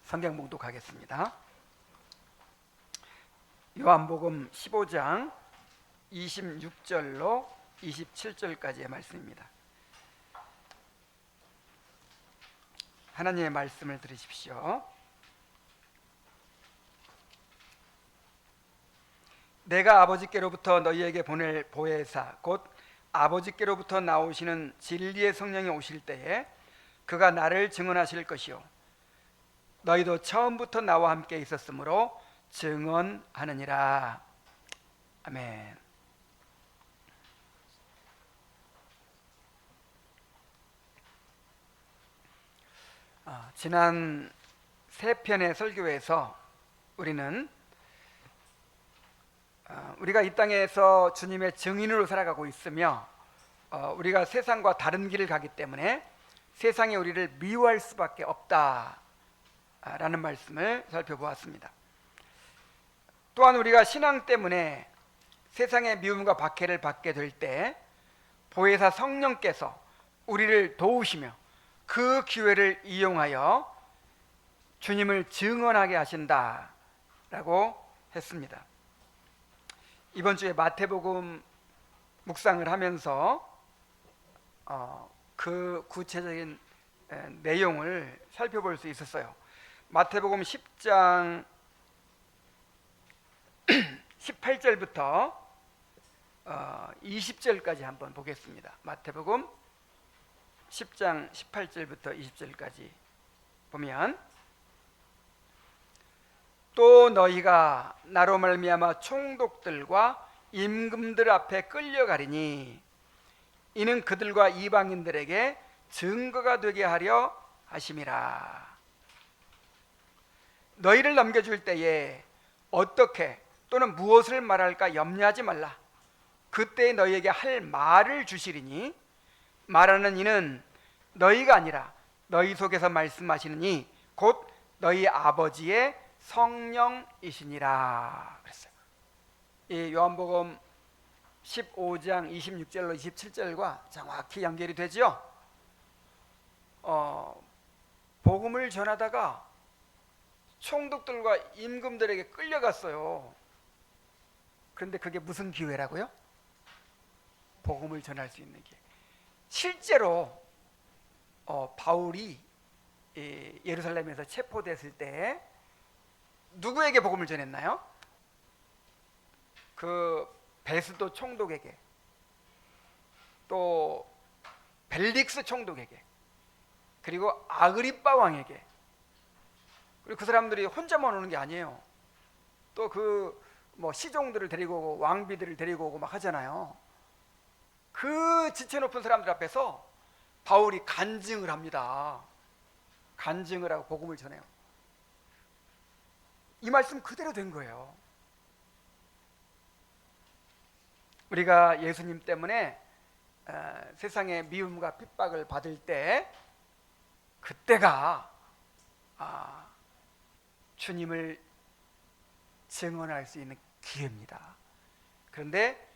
성경 봉독하겠습니다. 요한복음 15장 26절로 27절까지의 말씀입니다. 하나님의 말씀을 들으십시오. 내가 아버지께로부터 너희에게 보낼 보혜사 곧 아버지께로부터 나오시는 진리의 성령이 오실 때에 그가 나를 증언하실 것이요 너희도 처음부터 나와 함께 있었으므로 증언하느니라. 아멘. 지난 세 편의 설교에서 우리는 우리가 이 땅에서 주님의 증인으로 살아가고 있으며 우리가 세상과 다른 길을 가기 때문에 세상이 우리를 미워할 수밖에 없다라는 말씀을 살펴보았습니다. 또한 우리가 신앙 때문에 세상의 미움과 박해를 받게 될 때 보혜사 성령께서 우리를 도우시며 그 기회를 이용하여 주님을 증언하게 하신다라고 했습니다. 이번 주에 마태복음 묵상을 하면서 그 구체적인 내용을 살펴볼 수 있었어요. 마태복음 10장 18절부터 20절까지 한번 보겠습니다. 마태복음 10장 18절부터 20절까지 보면, 또 너희가 나로 말미암아 총독들과 임금들 앞에 끌려가리니 이는 그들과 이방인들에게 증거가 되게 하려 하심이라. 너희를 넘겨줄 때에 어떻게 또는 무엇을 말할까 염려하지 말라. 그때 너희에게 할 말을 주시리니 말하는 이는 너희가 아니라 너희 속에서 말씀하시는 이 곧 너희 아버지의 성령이시니라 그랬어요. 이 요한복음 15장 26절로 27절과 정확히 연결이 되죠. 복음을 전하다가 총독들과 임금들에게 끌려갔어요. 그런데 그게 무슨 기회라고요? 복음을 전할 수 있는 기회. 실제로 바울이 예루살렘에서 체포됐을 때 누구에게 복음을 전했나요? 그 베스도 총독에게, 또 벨릭스 총독에게, 그리고 아그리빠 왕에게. 그리고 그 사람들이 혼자만 오는 게 아니에요. 또 그 시종들을 데리고 오고 왕비들을 데리고 오고 막 하잖아요. 그 지체 높은 사람들 앞에서 바울이 간증을 합니다. 간증을 하고 복음을 전해요. 이 말씀 그대로 된 거예요. 우리가 예수님 때문에 세상의 미움과 핍박을 받을 때 그때가 주님을 증언할 수 있는 기회입니다. 그런데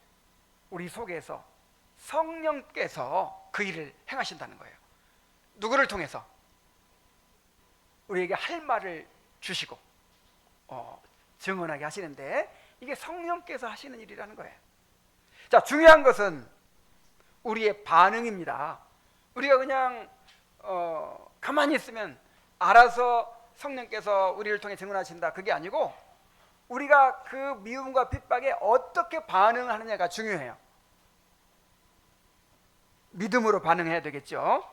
우리 속에서 성령께서 그 일을 행하신다는 거예요. 누구를 통해서? 우리에게 할 말을 주시고 증언하게 하시는데 이게 성령께서 하시는 일이라는 거예요. 자, 중요한 것은 우리의 반응입니다. 우리가 그냥 가만히 있으면 알아서 성령께서 우리를 통해 증언하신다, 그게 아니고 우리가 그 미움과 핍박에 어떻게 반응하느냐가 중요해요. 믿음으로 반응해야 되겠죠.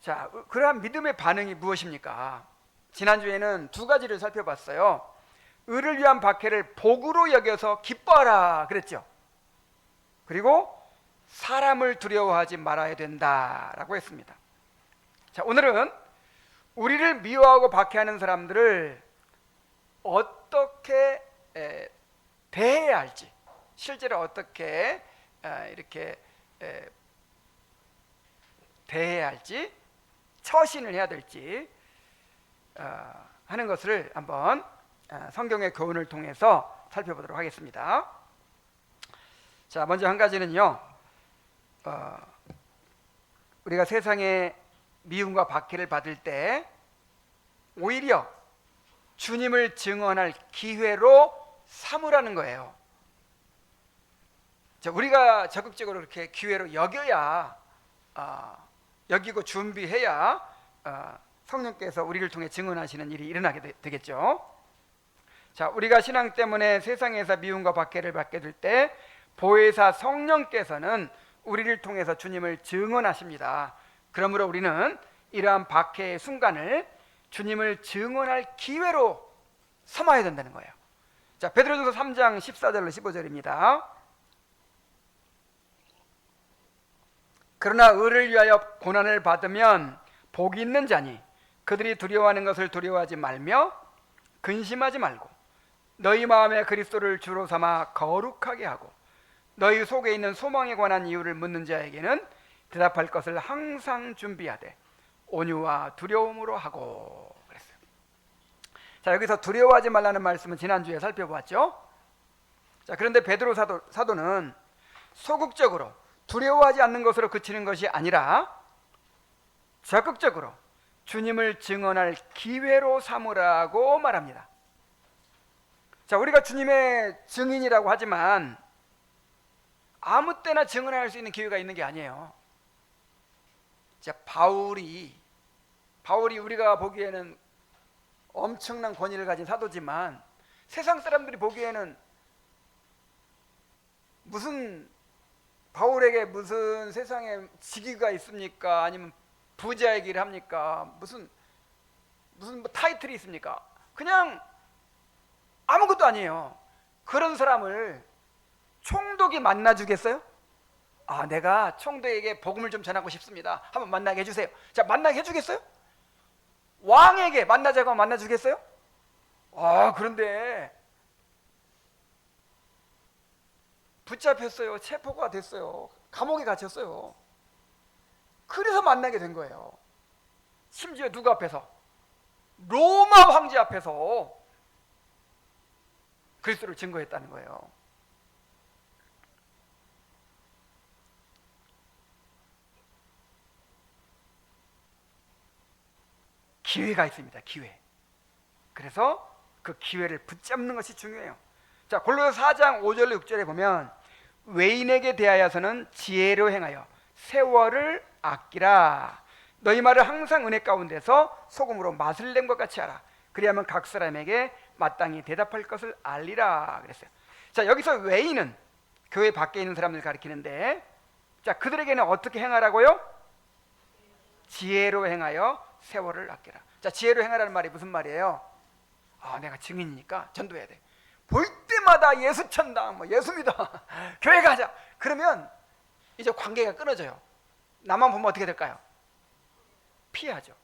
자, 그러한 믿음의 반응이 무엇입니까? 지난주에는 두 가지를 살펴봤어요. 의를 위한 박해를 복으로 여겨서 기뻐하라 그랬죠. 그리고 사람을 두려워하지 말아야 된다라고 했습니다. 자, 오늘은 우리를 미워하고 박해하는 사람들을 어떻게 대해야 할지, 실제로 어떻게 이렇게 대해야 할지, 처신을 해야 될지 하는 것을 한번 성경의 교훈을 통해서 살펴보도록 하겠습니다. 자, 먼저 한 가지는요, 우리가 세상에 미움과 박해를 받을 때 오히려 주님을 증언할 기회로 삼으라는 거예요. 우리가 적극적으로 이렇게 기회로 여겨야 여기고 준비해야 성령께서 우리를 통해 증언하시는 일이 일어나게 되겠죠. 자, 우리가 신앙 때문에 세상에서 미움과 박해를 받게 될 때 보혜사 성령께서는 우리를 통해서 주님을 증언하십니다. 그러므로 우리는 이러한 박해의 순간을 주님을 증언할 기회로 삼아야 된다는 거예요. 자, 베드로전서 3장 14절로 15절입니다. 그러나 의를 위하여 고난을 받으면 복이 있는 자니 그들이 두려워하는 것을 두려워하지 말며 근심하지 말고 너희 마음에 그리스도를 주로 삼아 거룩하게 하고 너희 속에 있는 소망에 관한 이유를 묻는 자에게는 대답할 것을 항상 준비하되 온유와 두려움으로 하고 그랬어요. 자, 여기서 두려워하지 말라는 말씀은 지난주에 살펴보았죠. 자, 그런데 베드로 사도는 소극적으로 두려워하지 않는 것으로 그치는 것이 아니라 적극적으로 주님을 증언할 기회로 삼으라고 말합니다. 자, 우리가 주님의 증인이라고 하지만 아무 때나 증언할 수 있는 기회가 있는 게 아니에요. 자, 바울이 우리가 보기에는 엄청난 권위를 가진 사도지만 세상 사람들이 보기에는 바울에게 무슨 세상에 직위가 있습니까? 아니면 부자의 길을 합니까? 무슨 뭐 타이틀이 있습니까? 그냥 아무것도 아니에요. 그런 사람을 총독이 만나주겠어요? 내가 총독에게 복음을 좀 전하고 싶습니다. 한번 만나게 해주세요. 자, 만나게 해주겠어요? 왕에게 만나자고 하면 만나주겠어요? 그런데 붙잡혔어요. 체포가 됐어요. 감옥에 갇혔어요. 그래서 만나게 된 거예요. 심지어 누구 앞에서? 로마 황제 앞에서 그리스도를 증거했다는 거예요. 기회가 있습니다. 기회. 그래서 그 기회를 붙잡는 것이 중요해요. 자, 골로새 4장 5절 6절에 보면 외인에게 대하여서는 지혜로 행하여 세월을 아끼라. 너희 말을 항상 은혜 가운데서 소금으로 맛을 낸 것 같이 하라. 그리하면 각 사람에게 마땅히 대답할 것을 알리라 그랬어요. 자, 여기서 외인은 교회 밖에 있는 사람들 가리키는데, 자, 그들에게는 어떻게 행하라고요? 지혜로 행하여 세월을 아끼라. 자, 지혜로 행하라는 말이 무슨 말이에요? 내가 증인이니까 전도해야 돼. 볼 때마다 예수 천당, 예수 믿어, 교회 가자. 그러면 이제 관계가 끊어져요. 나만 보면 어떻게 될까요? 피하죠.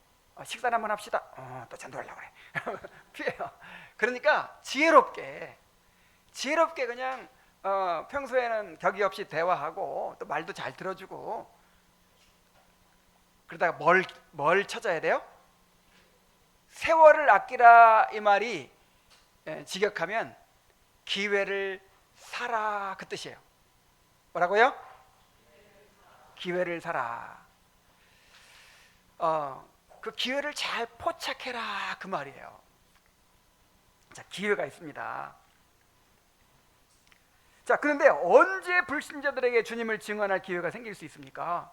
식사를 한번 합시다. 또 전도하려고 그래. 피해요. 그러니까 지혜롭게 그냥 평소에는 격의 없이 대화하고 또 말도 잘 들어주고, 그러다가 뭘 찾아야 돼요? 세월을 아끼라 이 말이 직역하면 기회를 사라 그 뜻이에요. 뭐라고요? 기회를 사라. 그 기회를 잘 포착해라 그 말이에요. 자, 기회가 있습니다. 자, 그런데 언제 불신자들에게 주님을 증언할 기회가 생길 수 있습니까?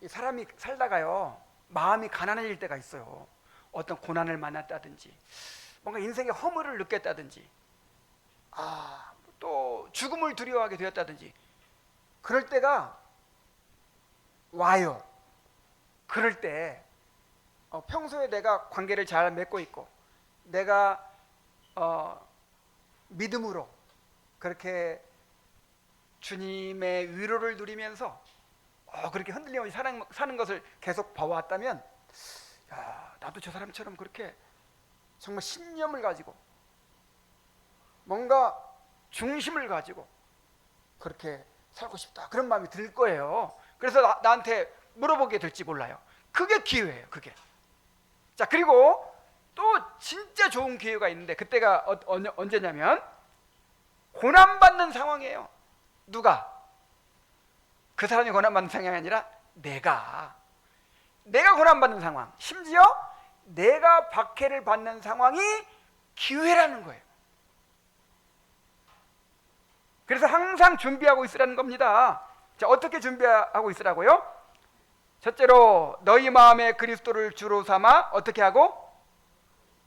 이 사람이 살다가요, 마음이 가난해질 때가 있어요. 어떤 고난을 만났다든지, 뭔가 인생의 허물을 느꼈다든지, 또 죽음을 두려워하게 되었다든지, 그럴 때가 와요. 그럴 때 평소에 내가 관계를 잘 맺고 있고, 내가 믿음으로 그렇게 주님의 위로를 누리면서 그렇게 흔들림 없이 사는 것을 계속 봐왔다면, 나도 저 사람처럼 그렇게 정말 신념을 가지고 뭔가 중심을 가지고 그렇게 살고 싶다, 그런 마음이 들 거예요. 그래서 나한테 물어보게 될지 몰라요. 그게 기회예요. 그게. 자, 그리고 또 진짜 좋은 기회가 있는데, 그때가 언제냐면 고난받는 상황이에요. 누가? 그 사람이 고난받는 상황이 아니라 내가 고난받는 상황, 심지어 내가 박해를 받는 상황이 기회라는 거예요. 그래서 항상 준비하고 있으라는 겁니다. 자, 어떻게 준비하고 있으라고요? 첫째로 너희 마음에 그리스도를 주로 삼아 어떻게 하고?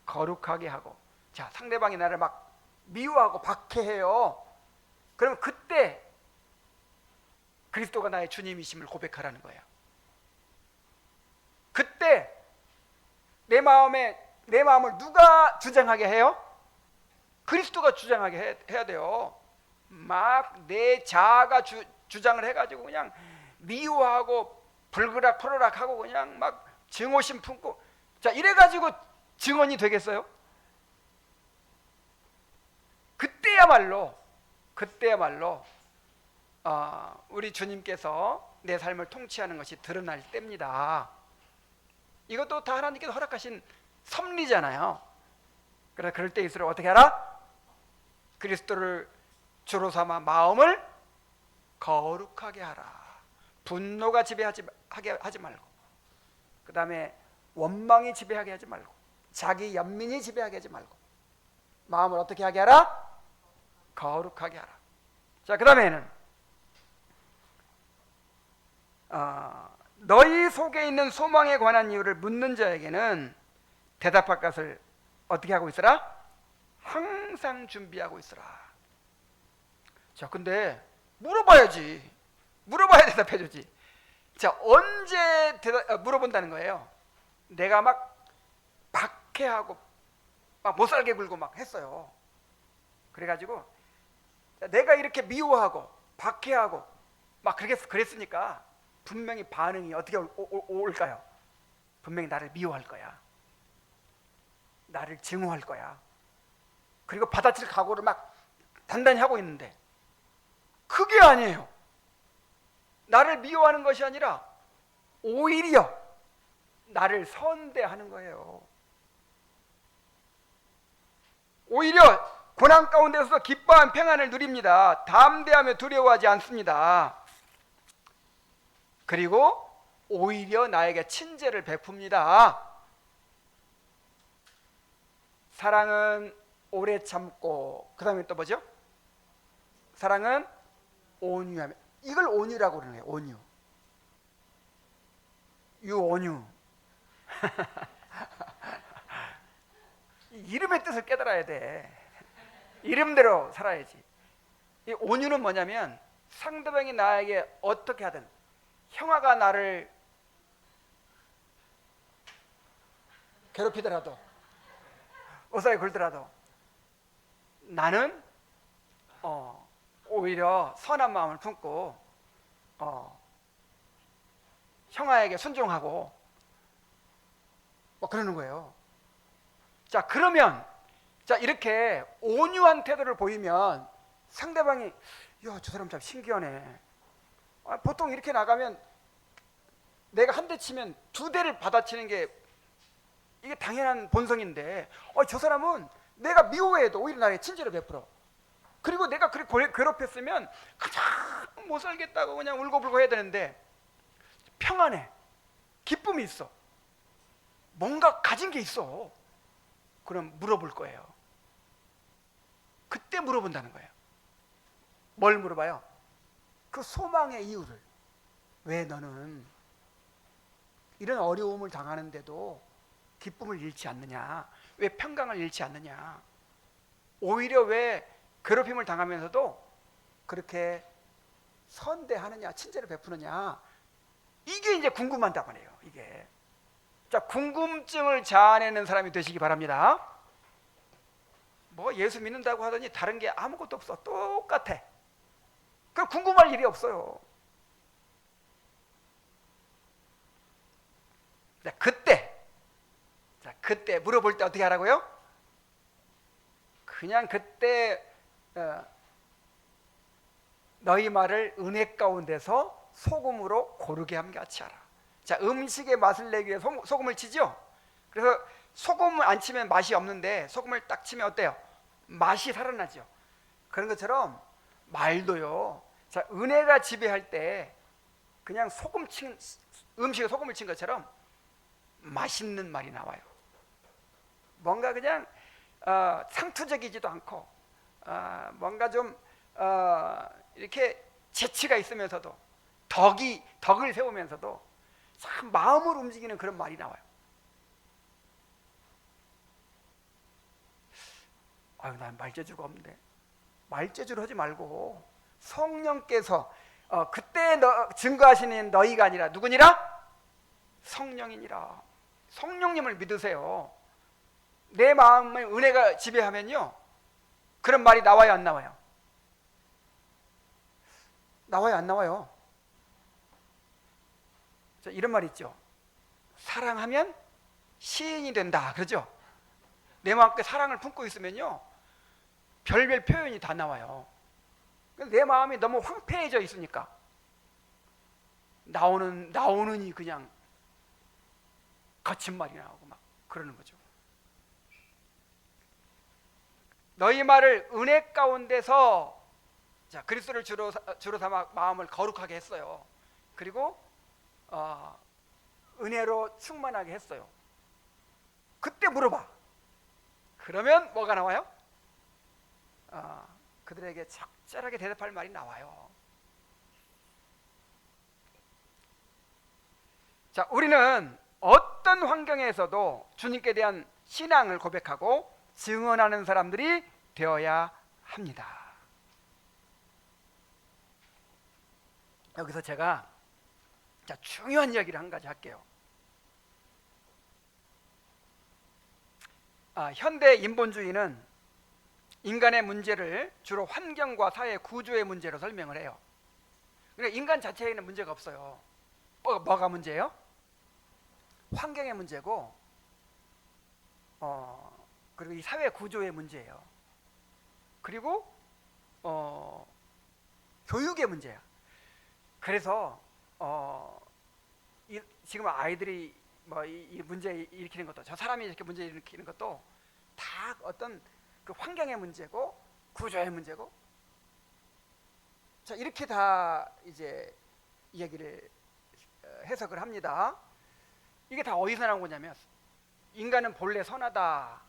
거룩하게 하고. 자, 상대방이 나를 막 미워하고 박해해요. 그러면 그때 그리스도가 나의 주님이심을 고백하라는 거예요. 그때 내 마음을 누가 주장하게 해요? 그리스도가 주장하게 해야 돼요. 막 내 자아가 주장을 해가지고 그냥 미워하고 불그락 퍼르락 하고 그냥 막 증오심 품고, 자, 이래가지고 증언이 되겠어요? 그때야말로 우리 주님께서 내 삶을 통치하는 것이 드러날 때입니다. 이것도 다 하나님께서 허락하신 섭리잖아요. 그래서 그럴 때일수록 어떻게 하라? 그리스도를 주로 삼아 마음을 거룩하게 하라. 분노가 지배하지 말고, 그 다음에 원망이 지배하게 하지 말고, 자기 연민이 지배하게 하지 말고, 마음을 어떻게 하게 하라? 거룩하게 하라. 자, 그 다음에는 너희 속에 있는 소망에 관한 이유를 묻는 자에게는 대답할 것을 어떻게 하고 있으라? 항상 준비하고 있으라. 자, 근데 물어봐야 대답해 주지. 자, 언제 물어본다는 거예요? 내가 막 박해하고 막 못살게 굴고 막 했어요. 그래가지고 내가 이렇게 미워하고 박해하고 막 그랬으니까 분명히 반응이 어떻게 올까요? 분명히 나를 미워할 거야. 나를 증오할 거야. 그리고 받아칠 각오를 막 단단히 하고 있는데 그게 아니에요. 나를 미워하는 것이 아니라 오히려 나를 선대하는 거예요. 오히려 고난 가운데서 기뻐한 평안을 누립니다. 담대하며 두려워하지 않습니다. 그리고 오히려 나에게 친절을 베풉니다. 사랑은 오래 참고, 그 다음에 또 뭐죠? 사랑은 온유하며, 이걸 온유라고 그러는 거예요. 온유. 유온유. 이름의 뜻을 깨달아야 돼. 이름대로 살아야지. 이 온유는 뭐냐면 상대방이 나에게 어떻게 하든, 형아가 나를 괴롭히더라도 오사에 굴더라도 나는 오히려 선한 마음을 품고 형아에게 순종하고 뭐 그러는 거예요. 자, 그러면 이렇게 온유한 태도를 보이면 상대방이 야, 저 사람 참 신기하네. 보통 이렇게 나가면 내가 한 대 치면 두 대를 받아치는 게 이게 당연한 본성인데 저 사람은 내가 미워해도 오히려 나에게 친절을 베풀어. 그리고 내가 그렇게 괴롭혔으면 가장 못 살겠다고 그냥 울고불고 해야 되는데 평안해. 기쁨이 있어. 뭔가 가진 게 있어. 그럼 물어볼 거예요. 그때 물어본다는 거예요. 뭘 물어봐요? 그 소망의 이유를. 왜 너는 이런 어려움을 당하는데도 기쁨을 잃지 않느냐? 왜 평강을 잃지 않느냐? 오히려 왜 괴롭힘을 당하면서도 그렇게 선대하느냐, 친절을 베푸느냐? 이게 이제 궁금한 답이에요. 이게. 자, 궁금증을 자아내는 사람이 되시기 바랍니다. 뭐 예수 믿는다고 하더니 다른 게 아무것도 없어. 똑같아. 그럼 궁금할 일이 없어요. 자, 그때 물어볼 때 어떻게 하라고요? 그냥 그때 너희 말을 은혜 가운데서 소금으로 고르게 함 같이 하라. 자, 음식의 맛을 내기 위해 소금을 치죠. 그래서 소금을 안 치면 맛이 없는데 소금을 딱 치면 어때요? 맛이 살아나죠. 그런 것처럼 말도요. 자, 은혜가 지배할 때 그냥 음식에 소금을 친 것처럼 맛있는 말이 나와요. 뭔가 그냥 상투적이지도 않고 뭔가 좀 이렇게 재치가 있으면서도 덕을 세우면서도 참 마음을 움직이는 그런 말이 나와요. 아유, 난 말재주가 없는데. 말재주를 하지 말고 성령께서 그때 증거하시는 너희가 아니라 누구니라? 성령이니라. 성령님을 믿으세요. 내 마음에 은혜가 지배하면요, 그런 말이 나와요, 안 나와요? 나와요, 안 나와요? 자, 이런 말 있죠. 사랑하면 시인이 된다, 그러죠? 내 마음에 사랑을 품고 있으면요, 별별 표현이 다 나와요. 내 마음이 너무 황폐해져 있으니까 나오는이 그냥 거친 말이 나오고 막 그러는 거죠. 너희 말을 은혜 가운데서, 자, 그리스도를 주로 삼아 마음을 거룩하게 했어요. 그리고 은혜로 충만하게 했어요. 그때 물어봐. 그러면 뭐가 나와요? 그들에게 적절하게 대답할 말이 나와요. 자, 우리는 어떤 환경에서도 주님께 대한 신앙을 고백하고 증언하는 사람들이 되어야 합니다. 여기서 제가 중요한 이야기를 한 가지 할게요. 현대 인본주의는 인간의 문제를 주로 환경과 사회 구조의 문제로 설명을 해요. 그러니까 인간 자체에는 문제가 없어요. 뭐가 문제예요? 환경의 문제고, 그리고 이 사회 구조의 문제예요. 그리고 교육의 문제야. 그래서 지금 아이들이 이 문제 일으키는 것도, 저 사람이 이렇게 문제 일으키는 것도 다 어떤 그 환경의 문제고 구조의 문제고, 자, 이렇게 다 이제 이야기를 해석을 합니다. 이게 다 어디서 나온 거냐면 인간은 본래 선하다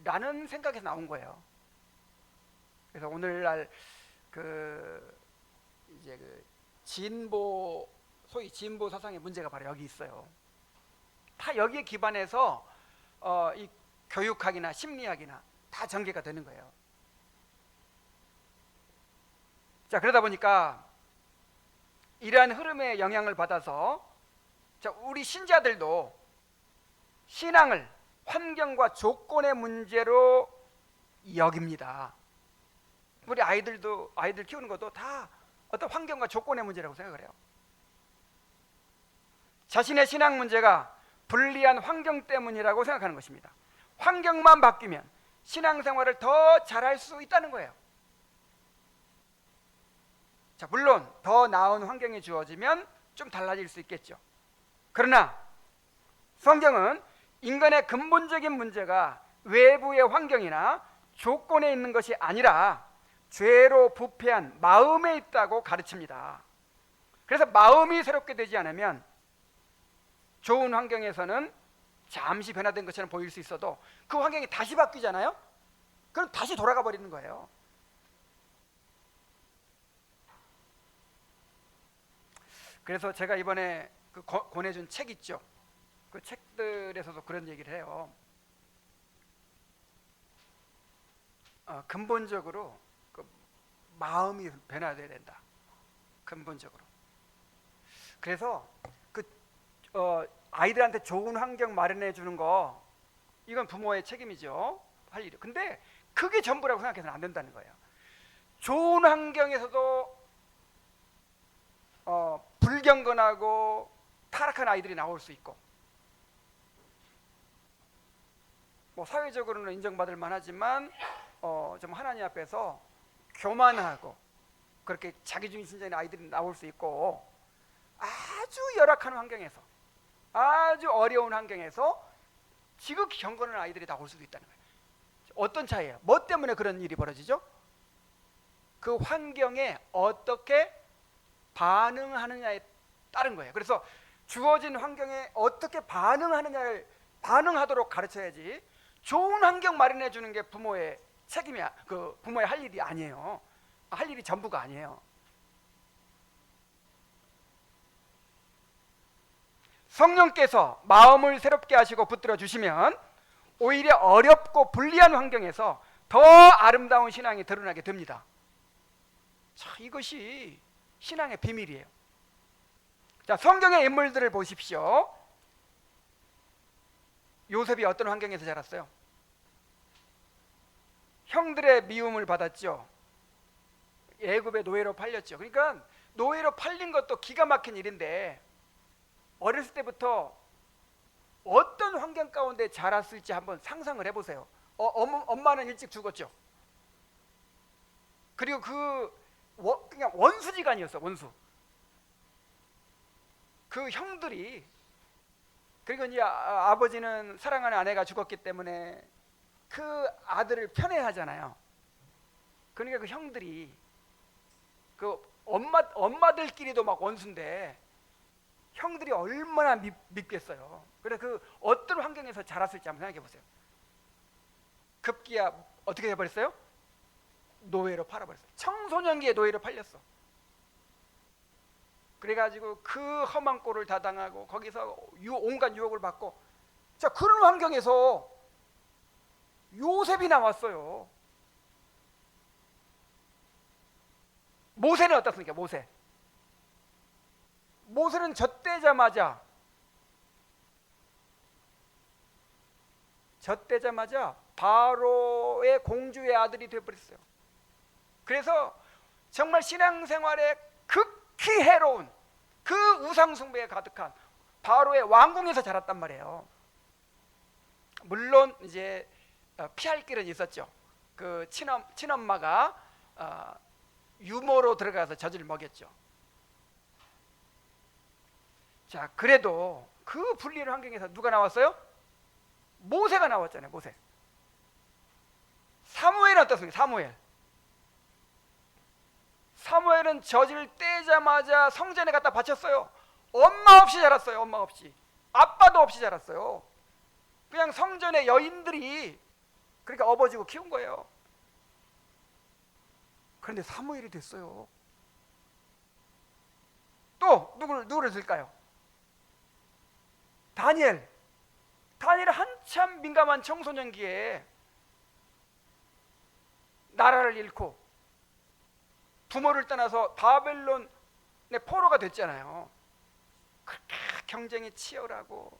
라는 생각에서 나온 거예요. 그래서 오늘날 이제 소위 진보 사상의 문제가 바로 여기 있어요. 다 여기에 기반해서 이 교육학이나 심리학이나 다 전개가 되는 거예요. 자, 그러다 보니까 이러한 흐름에 영향을 받아서, 자, 우리 신자들도 신앙을 환경과 조건의 문제로 여깁니다. 우리 아이들 키우는 것도 다 어떤 환경과 조건의 문제라고 생각을 해요. 자신의 신앙 문제가 불리한 환경 때문이라고 생각하는 것입니다. 환경만 바뀌면 신앙생활을 더 잘할 수 있다는 거예요. 자, 물론 더 나은 환경이 주어지면 좀 달라질 수 있겠죠. 그러나 성경은 인간의 근본적인 문제가 외부의 환경이나 조건에 있는 것이 아니라 죄로 부패한 마음에 있다고 가르칩니다. 그래서 마음이 새롭게 되지 않으면 좋은 환경에서는 잠시 변화된 것처럼 보일 수 있어도 그 환경이 다시 바뀌잖아요. 그럼 다시 돌아가 버리는 거예요. 그래서 제가 이번에 권해준 책 있죠. 그 책들에서도 그런 얘기를 해요. 근본적으로 그 마음이 변화돼야 된다. 근본적으로. 그래서 아이들한테 좋은 환경 마련해 주는 거, 이건 부모의 책임이죠. 할 일이. 근데 그게 전부라고 생각해서는 안 된다는 거예요. 좋은 환경에서도 불경건하고 타락한 아이들이 나올 수 있고, 뭐 사회적으로는 인정받을 만하지만 좀 하나님 앞에서 교만하고 그렇게 자기중심적인 아이들이 나올 수 있고, 아주 열악한 환경에서, 아주 어려운 환경에서 지극히 경건한 아이들이 나올 수도 있다는 거예요. 어떤 차이예요? 뭐 때문에 그런 일이 벌어지죠? 그 환경에 어떻게 반응하느냐에 따른 거예요. 그래서 주어진 환경에 어떻게 반응하느냐를 반응하도록 가르쳐야지, 좋은 환경 마련해 주는 게 부모의 책임이야. 그 부모의 할 일이 아니에요. 할 일이 전부가 아니에요. 성령께서 마음을 새롭게 하시고 붙들어 주시면 오히려 어렵고 불리한 환경에서 더 아름다운 신앙이 드러나게 됩니다. 자, 이것이 신앙의 비밀이에요. 자, 성경의 인물들을 보십시오. 요셉이 어떤 환경에서 자랐어요? 형들의 미움을 받았죠. 애굽의 노예로 팔렸죠. 그러니까 노예로 팔린 것도 기가 막힌 일인데 어렸을 때부터 어떤 환경 가운데 자랐을지 한번 상상을 해보세요. 엄마는 일찍 죽었죠. 그리고 그냥 원수지간이었어, 원수. 그 형들이, 그리고 이제 아버지는 사랑하는 아내가 죽었기 때문에 그 아들을 편애하잖아요. 그러니까 그 형들이, 그 엄마들끼리도 막 원수인데 형들이 얼마나 밉겠어요. 그래서 그 어떤 환경에서 자랐을지 한번 생각해 보세요. 급기야 어떻게 해버렸어요? 노예로 팔아버렸어요. 청소년기에 노예로 팔렸어. 그래가지고 그 험한 꼴을 다 당하고 거기서 온갖 유혹을 받고, 자, 그런 환경에서 요셉이 나왔어요. 모세는 어떻습니까? 모세는 젖대자마자 바로의 공주의 아들이 되어버렸어요. 그래서 정말 신앙생활에 극히 해로운 그 우상숭배에 가득한 바로의 왕궁에서 자랐단 말이에요. 물론 이제 피할 길은 있었죠. 그 친엄마가 유모로 들어가서 젖을 먹였죠. 자, 그래도 그 불리한 환경에서 누가 나왔어요? 모세가 나왔잖아요. 모세. 사무엘은 어떻습니까? 사무엘은 젖을 떼자마자 성전에 갖다 바쳤어요. 엄마 없이 자랐어요. 엄마 없이. 아빠도 없이 자랐어요. 그냥 성전의 여인들이 그러니까 업어주고 키운 거예요. 그런데 사무엘이 됐어요. 또 누구를 들까요? 다니엘 한참 민감한 청소년기에 나라를 잃고 부모를 떠나서 바벨론의 포로가 됐잖아요. 그렇게 경쟁이 치열하고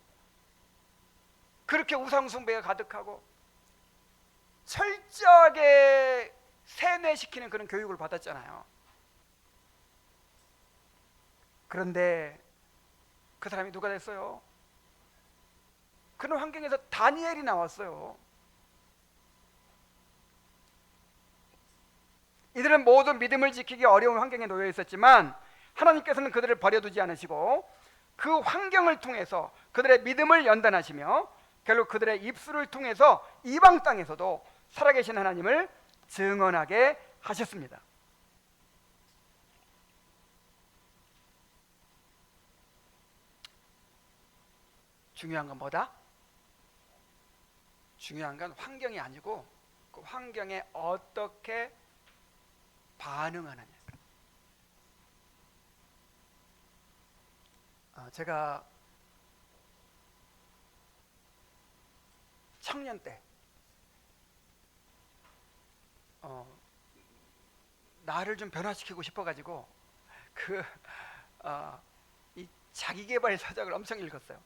그렇게 우상숭배가 가득하고 철저하게 세뇌시키는 그런 교육을 받았잖아요. 그런데 그 사람이 누가 됐어요? 그런 환경에서 다니엘이 나왔어요. 이들은 모두 믿음을 지키기 어려운 환경에 놓여 있었지만 하나님께서는 그들을 버려두지 않으시고 그 환경을 통해서 그들의 믿음을 연단하시며 결국 그들의 입술을 통해서 이방 땅에서도 살아계신 하나님을 증언하게 하셨습니다. 중요한 건 뭐다? 중요한 건 환경이 아니고 그 환경에 어떻게 반응하느냐. 제가 청년 때 나를 좀 변화시키고 싶어가지고 이 자기계발 서적을 엄청 읽었어요.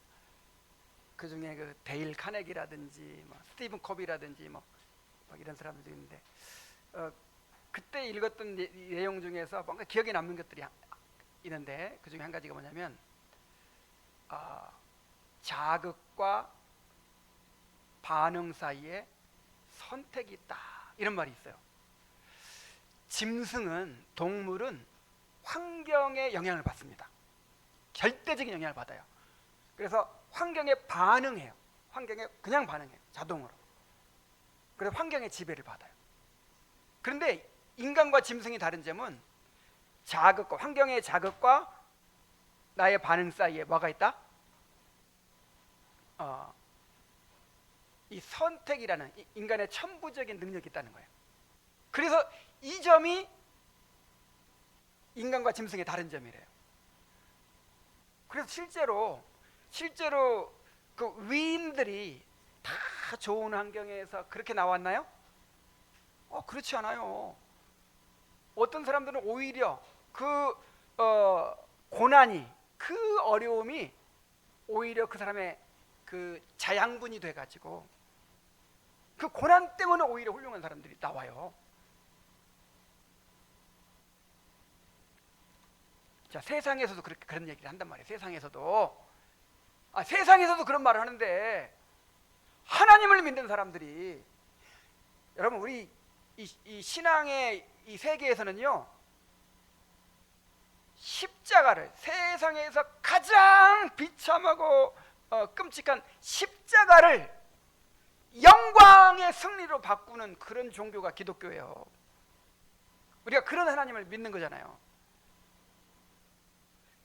그 중에 그 데일 카네기라든지 뭐 스티븐 코비라든지 뭐 이런 사람들이 있는데 그때 읽었던 내용 중에서 뭔가 기억에 남는 것들이 있는데 그 중에 한 가지가 뭐냐면 자극과 반응 사이에 선택이 있다, 이런 말이 있어요. 짐승은, 동물은 환경에 영향을 받습니다. 절대적인 영향을 받아요. 그래서 환경에 반응해요. 환경에 그냥 반응해요. 자동으로. 그래서 환경의 지배를 받아요. 그런데 인간과 짐승이 다른 점은 환경의 자극과 나의 반응 사이에 뭐가 있다? 이 선택이라는 인간의 천부적인 능력이 있다는 거예요. 그래서 이 점이 인간과 짐승의 다른 점이래요. 그래서 실제로 그 위인들이 다 좋은 환경에서 그렇게 나왔나요? 그렇지 않아요. 어떤 사람들은 오히려 그 고난이, 그 어려움이 오히려 그 사람의 그 자양분이 돼가지고 그 고난 때문에 오히려 훌륭한 사람들이 나와요. 자, 세상에서도 그런 얘기를 한단 말이에요. 세상에서도 그런 말을 하는데, 하나님을 믿는 사람들이, 여러분 우리 이 신앙의 이 세계에서는요, 십자가를, 세상에서 가장 비참하고 끔찍한 십자가를 영광의 승리로 바꾸는 그런 종교가 기독교예요. 우리가 그런 하나님을 믿는 거잖아요.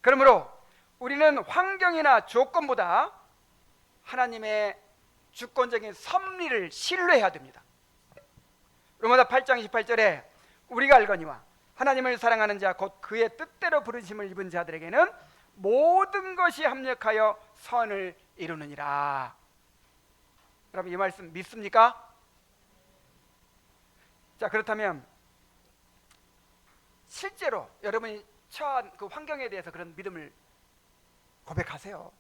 그러므로 우리는 환경이나 조건보다 하나님의 주권적인 섭리를 신뢰해야 됩니다. 로마서 8장 28절에 우리가 알거니와 하나님을 사랑하는 자 곧 그의 뜻대로 부르심을 입은 자들에게는 모든 것이 합력하여 선을 이루느니라. 여러분 이 말씀 믿습니까? 자, 그렇다면 실제로 여러분이 처한 그 환경에 대해서 그런 믿음을 고백하세요.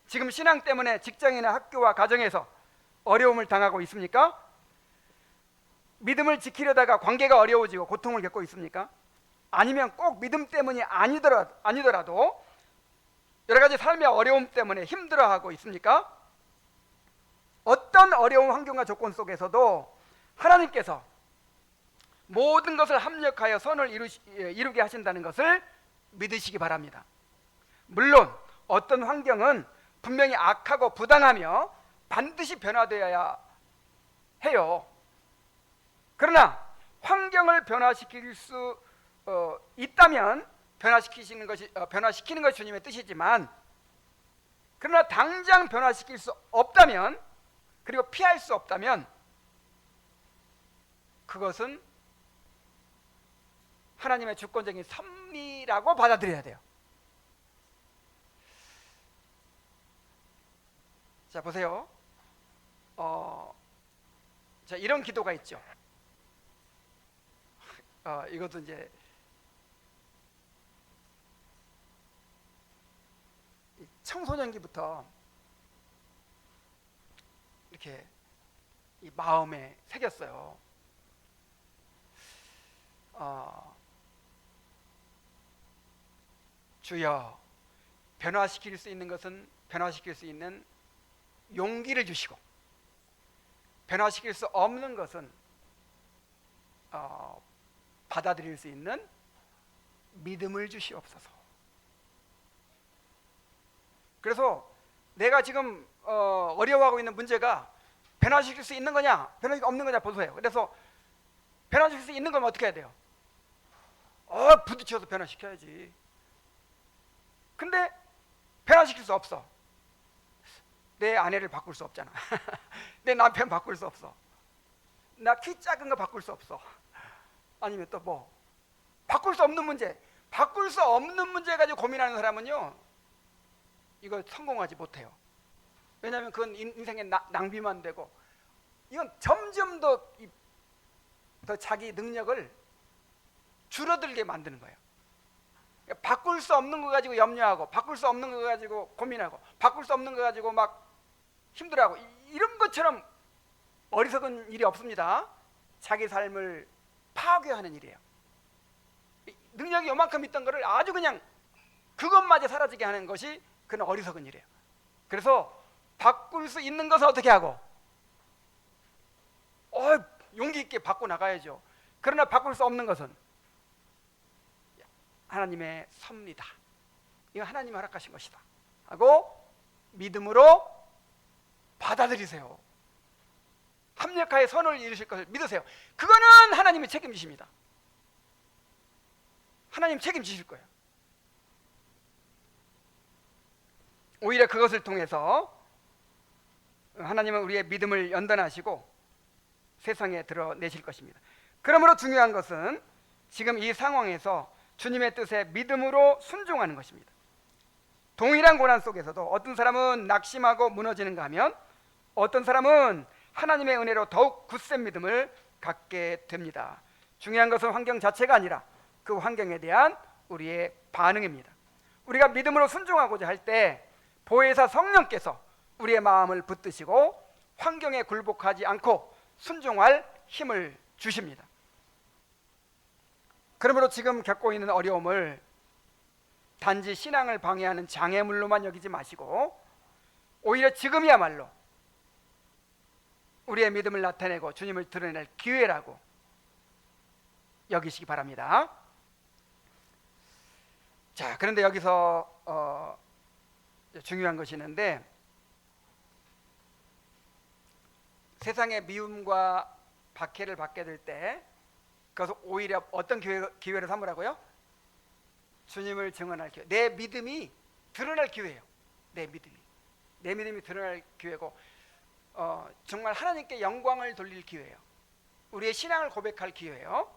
지금 신앙 때문에 직장이나 학교와 가정에서 어려움을 당하고 있습니까? 믿음을 지키려다가 관계가 어려워지고 고통을 겪고 있습니까? 아니면 꼭 믿음 때문이 아니더라도 여러 가지 삶의 어려움 때문에 힘들어하고 있습니까? 어떤 어려운 환경과 조건 속에서도 하나님께서 모든 것을 합력하여 선을 이루게 하신다는 것을 믿으시기 바랍니다. 물론 어떤 환경은 분명히 악하고 부당하며 반드시 변화되어야 해요. 그러나 환경을 변화시킬 수 있다면 변화시키는 것이 주님의 뜻이지만, 그러나 당장 변화시킬 수 없다면, 그리고 피할 수 없다면 그것은 하나님의 주권적인 섭리라고 받아들여야 돼요. 자, 보세요. 자, 이런 기도가 있죠. 이것도 이제 청소년기부터 이렇게 이 마음에 새겼어요. 주여, 변화시킬 수 있는 것은 변화시킬 수 있는 용기를 주시고, 변화시킬 수 없는 것은 받아들일 수 있는 믿음을 주시옵소서. 그래서 내가 지금 어려워하고 있는 문제가 변화시킬 수 있는 거냐, 변화시킬 수 없는 거냐 보세요. 그래서 변화시킬 수 있는 건 어떻게 해야 돼요? 부딪혀서 변화시켜야지. 근데 변화시킬 수 없어. 내 아내를 바꿀 수 없잖아. 내 남편 바꿀 수 없어. 나 키 작은 거 바꿀 수 없어. 아니면 또 뭐 바꿀 수 없는 문제, 바꿀 수 없는 문제 가지고 고민하는 사람은요, 이거 성공하지 못해요. 왜냐하면 그건 인생의 낭비만 되고, 이건 점점 더 자기 능력을 줄어들게 만드는 거예요. 바꿀 수 없는 거 가지고 염려하고, 바꿀 수 없는 거 가지고 고민하고, 바꿀 수 없는 거 가지고 막 힘들어하고, 이런 것처럼 어리석은 일이 없습니다. 자기 삶을 파괴하는 일이에요. 능력이 요만큼 있던 거를 아주 그냥 그것마저 사라지게 하는 것이 그는 어리석은 일이에요. 그래서 바꿀 수 있는 것은 어떻게 하고, 용기 있게 바꿔 나가야죠. 그러나 바꿀 수 없는 것은 하나님의 섭리다, 이거 하나님이 허락하신 것이다 하고 믿음으로 받아들이세요. 합력하여 선을 이루실 것을 믿으세요. 그거는 하나님이 책임지십니다. 하나님 책임지실 거예요. 오히려 그것을 통해서 하나님은 우리의 믿음을 연단하시고 세상에 드러내실 것입니다. 그러므로 중요한 것은 지금 이 상황에서 주님의 뜻에 믿음으로 순종하는 것입니다. 동일한 고난 속에서도 어떤 사람은 낙심하고 무너지는가 하면 어떤 사람은 하나님의 은혜로 더욱 굳센 믿음을 갖게 됩니다. 중요한 것은 환경 자체가 아니라 그 환경에 대한 우리의 반응입니다. 우리가 믿음으로 순종하고자 할 때 보혜사 성령께서 우리의 마음을 붙드시고 환경에 굴복하지 않고 순종할 힘을 주십니다. 그러므로 지금 겪고 있는 어려움을 단지 신앙을 방해하는 장애물로만 여기지 마시고 오히려 지금이야말로 우리의 믿음을 나타내고 주님을 드러낼 기회라고 여기시기 바랍니다. 자, 그런데 여기서 중요한 것이 있는데, 세상의 미움과 박해를 받게 될 때 그것을 오히려 어떤 기회를 삼으라고요? 주님을 증언할 기회. 내 믿음이 드러날 기회예요. 내 믿음이 드러날 기회고, 정말 하나님께 영광을 돌릴 기회예요. 우리의 신앙을 고백할 기회예요.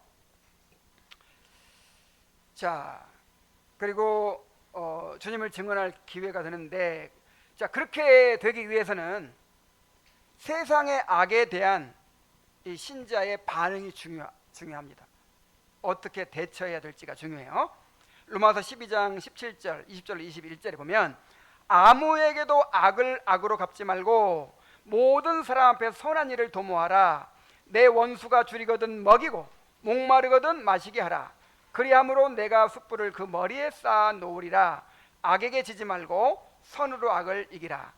자, 그리고 주님을 증언할 기회가 되는데, 자, 그렇게 되기 위해서는 세상의 악에 대한 이 신자의 반응이 중요합니다. 어떻게 대처해야 될지가 중요해요. 로마서 12장 17절, 20절, 21절에 보면 아무에게도 악을 악으로 갚지 말고 모든 사람 앞에 선한 일을 도모하라. 내 원수가 줄이거든 먹이고 목마르거든 마시게 하라. 그리함으로 내가 숯불을 그 머리에 쌓아 놓으리라. 악에게 지지 말고 선으로 악을 이기라.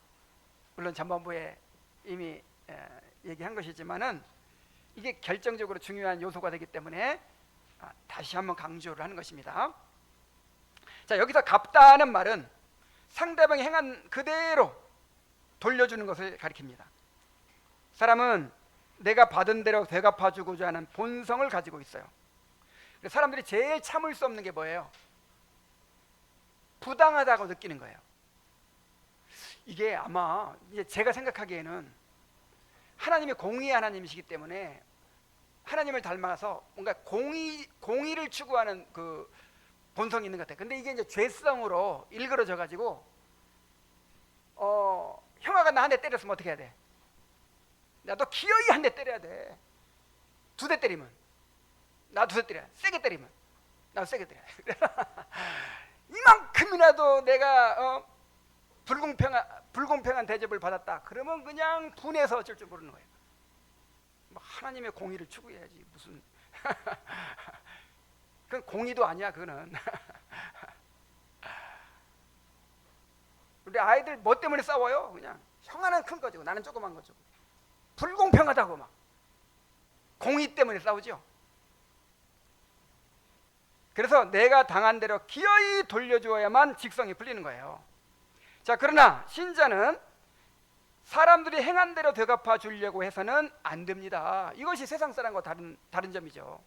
물론 전반부에 이미 얘기한 것이지만은 이게 결정적으로 중요한 요소가 되기 때문에 다시 한번 강조를 하는 것입니다. 자, 여기서 갚다는 말은 상대방이 행한 그대로 돌려주는 것을 가리킵니다. 사람은 내가 받은 대로 되갚아주고자 하는 본성을 가지고 있어요. 사람들이 제일 참을 수 없는 게 뭐예요? 부당하다고 느끼는 거예요. 이게 아마 이제 제가 생각하기에는 하나님이 공의의 하나님이시기 때문에 하나님을 닮아서 뭔가 공의를 추구하는 그 본성이 있는 것 같아요. 근데 이게 이제 죄성으로 일그러져 가지고 형아가 나 한 대 때렸으면 어떻게 해야 돼? 나도 기어이 한 대 때려야 돼. 2대 때리면 나 2대 때려. 세게 때리면 나도 세게 때려. 이만큼이라도 내가 불공평한 대접을 받았다. 그러면 그냥 분해서 어쩔 줄 모르는 거예요. 뭐 하나님의 공의를 추구해야지 무슨 그건 공의도 아니야. 그거는 우리 아이들 뭐 때문에 싸워요? 그냥 형아는 큰 거죠. 나는 조그만 거죠. 불공평하다고 막 공의 때문에 싸우죠. 그래서 내가 당한 대로 기어이 돌려주어야만 직성이 풀리는 거예요. 자, 그러나 신자는 사람들이 행한 대로 되갚아 주려고 해서는 안 됩니다. 이것이 세상 사람과 다른 점이죠.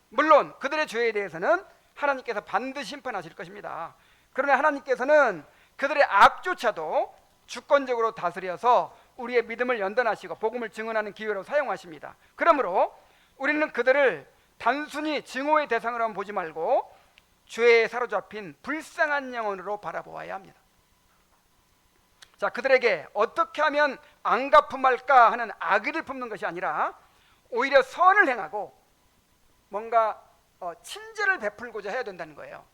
물론 그들의 죄에 대해서는 하나님께서 반드시 심판하실 것입니다. 그러나 하나님께서는 그들의 악조차도 주권적으로 다스려서 우리의 믿음을 연단하시고 복음을 증언하는 기회로 사용하십니다. 그러므로 우리는 그들을 단순히 증오의 대상으로만 보지 말고 죄에 사로잡힌 불쌍한 영혼으로 바라보아야 합니다. 자, 그들에게 어떻게 하면 안 갚음할까 하는 악의를 품는 것이 아니라 오히려 선을 행하고 뭔가 친절을 베풀고자 해야 된다는 거예요.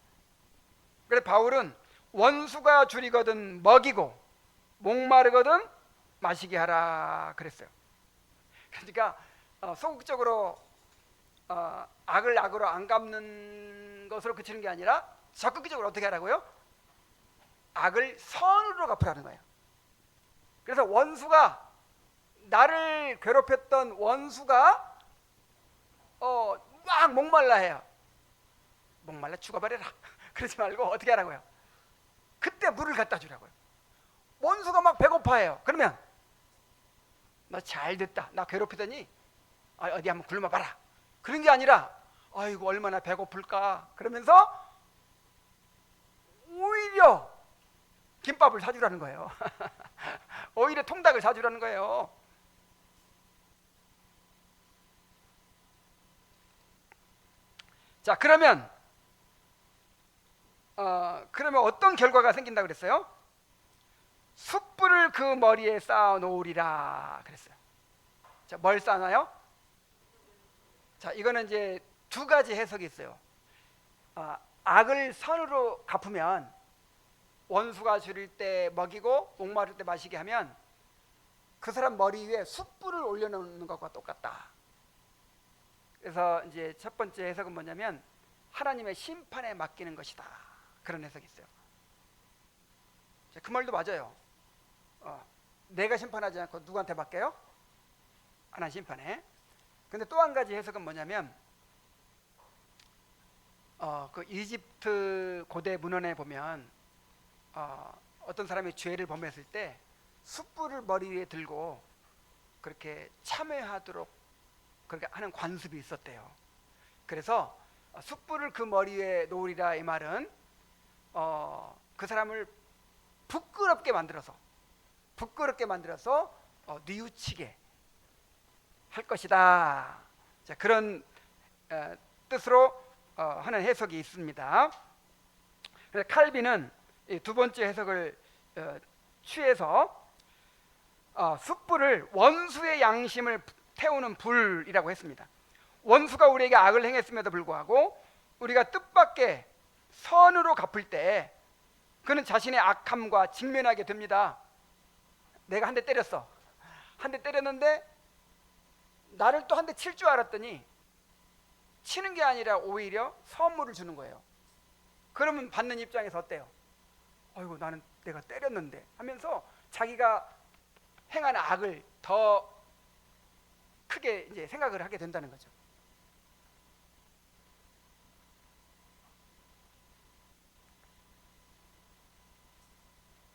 그래서 바울은 원수가 줄이거든 먹이고 목마르거든 마시게 하라 그랬어요. 그러니까 소극적으로 악을 악으로 안 갚는 것으로 그치는 게 아니라 적극적으로 어떻게 하라고요? 악을 선으로 갚으라는 거예요. 그래서 원수가 나를 괴롭혔던 원수가 막 목말라 해요. 목말라 죽어버려라. 그러지 말고 어떻게 하라고요? 그때 물을 갖다 주라고요. 원수가 막 배고파해요. 그러면 너 잘 됐다. 나 괴롭히더니 어디 한번 굶어봐라. 그런 게 아니라 아이고 얼마나 배고플까. 그러면서 오히려 김밥을 사주라는 거예요. 오히려 통닭을 사주라는 거예요. 자, 그러면 어떤 결과가 생긴다고 그랬어요? 숯불을 그 머리에 쌓아 놓으리라 그랬어요. 자, 뭘 쌓나요? 자, 이거는 이제 두 가지 해석이 있어요. 악을 선으로 갚으면, 원수가 줄일 때 먹이고 목마를 때 마시게 하면 그 사람 머리 위에 숯불을 올려놓는 것과 똑같다. 그래서 이제 첫 번째 해석은 뭐냐면 하나님의 심판에 맡기는 것이다. 그런 해석이 있어요. 자, 그 말도 맞아요. 내가 심판하지 않고 누구한테 맡겨요? 하나님 심판에. 근데 또 한 가지 해석은 뭐냐면 그 이집트 고대 문헌에 보면 어떤 사람이 죄를 범했을 때 숯불을 머리 위에 들고 그렇게 참회하도록 그렇게 하는 관습이 있었대요. 그래서 숯불을 그 머리 위에 놓으리라, 이 말은 그 사람을 부끄럽게 만들어서 뉘우치게 할 것이다. 자, 그런 뜻으로 하는 해석이 있습니다. 그래서 칼빈은 이 두 번째 해석을 취해서 숯불을 원수의 양심을 태우는 불이라고 했습니다. 원수가 우리에게 악을 행했음에도 불구하고 우리가 뜻밖의 선으로 갚을 때 그는 자신의 악함과 직면하게 됩니다. 내가 한 대 때렸어. 한 대 때렸는데 나를 또 한 대 칠 줄 알았더니 치는 게 아니라 오히려 선물을 주는 거예요. 그러면 받는 입장에서 어때요? 아이고, 나는 내가 때렸는데 하면서 자기가 행한 악을 더 크게 이제 생각을 하게 된다는 거죠.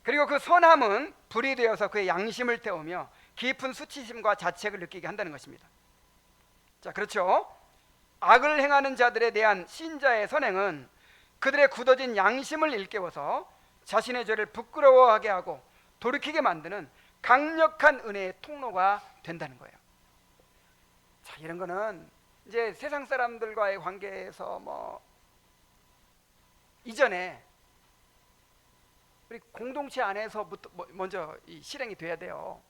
그리고 그 선함은 불이 되어서 그의 양심을 태우며 깊은 수치심과 자책을 느끼게 한다는 것입니다. 자, 그렇죠. 악을 행하는 자들에 대한 신자의 선행은 그들의 굳어진 양심을 일깨워서 자신의 죄를 부끄러워하게 하고 돌이키게 만드는 강력한 은혜의 통로가 된다는 거예요. 자, 이런 거는 이제 세상 사람들과의 관계에서 이전에 우리 공동체 안에서부터 먼저 이 실행이 돼야 돼요.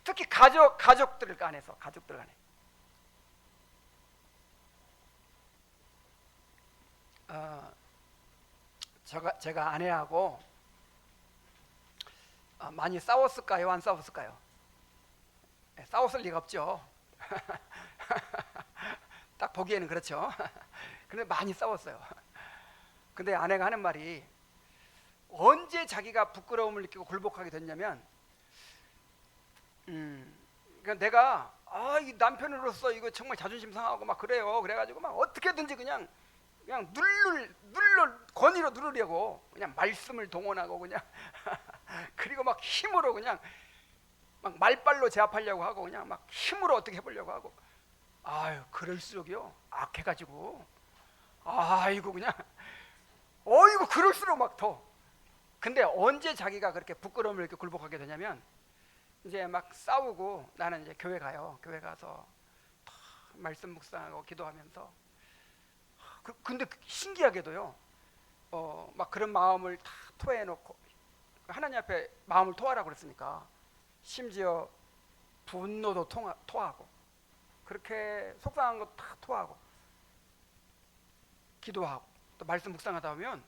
특히 가족들 간에서. 제가 아내하고 많이 싸웠을까요? 안 싸웠을까요? 싸웠을 리가 없죠. 딱 보기에는 그렇죠. 근데 많이 싸웠어요. 근데 아내가 하는 말이, 언제 자기가 부끄러움을 느끼고 굴복하게 됐냐면, 그러니까 내가 이 남편으로서 이거 정말 자존심 상하고 막 그래요. 그래가지고 막 어떻게든지 그냥 권위로 누르려고 그냥 말씀을 동원하고 그냥 그리고 막 힘으로 그냥 막 말발로 제압하려고 하고 그냥 막 힘으로 어떻게 해보려고 하고, 그럴수록요 악해가지고 그냥 그럴수록 막 더. 근데 언제 자기가 그렇게 부끄러움을 이렇게 굴복하게 되냐면, 이제 막 싸우고 나는 이제 교회 가요. 교회 가서 말씀 묵상하고 기도하면서, 근데 신기하게도요, 막 그런 마음을 다 토해놓고, 하나님 앞에 마음을 토하라고 그랬으니까 심지어 분노도 토하고, 그렇게 속상한 거 다 토하고 기도하고 또 말씀 묵상하다 보면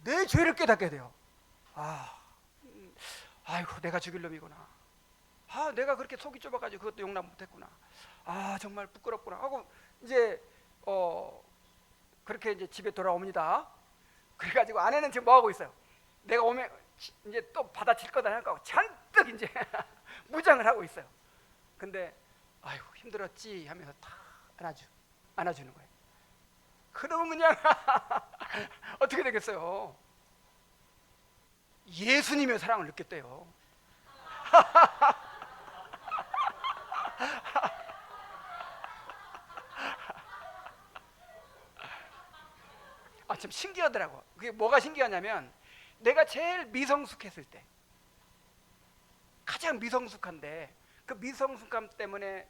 내 죄를 깨닫게 돼요. 아이고, 내가 죽일 놈이구나. 내가 그렇게 속이 좁아가지고 그것도 용납 못했구나. 정말 부끄럽구나 하고 이제 그렇게 이제 집에 돌아옵니다. 그래가지고 아내는 지금 뭐 하고 있어요? 내가 오면 이제 또 받아칠 거다 생각하고 잔뜩 이제 무장을 하고 있어요. 근데 아이고 힘들었지 하면서 다 안아주는 거예요. 그러면 그냥 어떻게 되겠어요? 예수님의 사랑을 느꼈대요. 참 신기하더라고. 그게 뭐가 신기하냐면, 내가 제일 미성숙했을 때, 가장 미성숙한데 그 미성숙함 때문에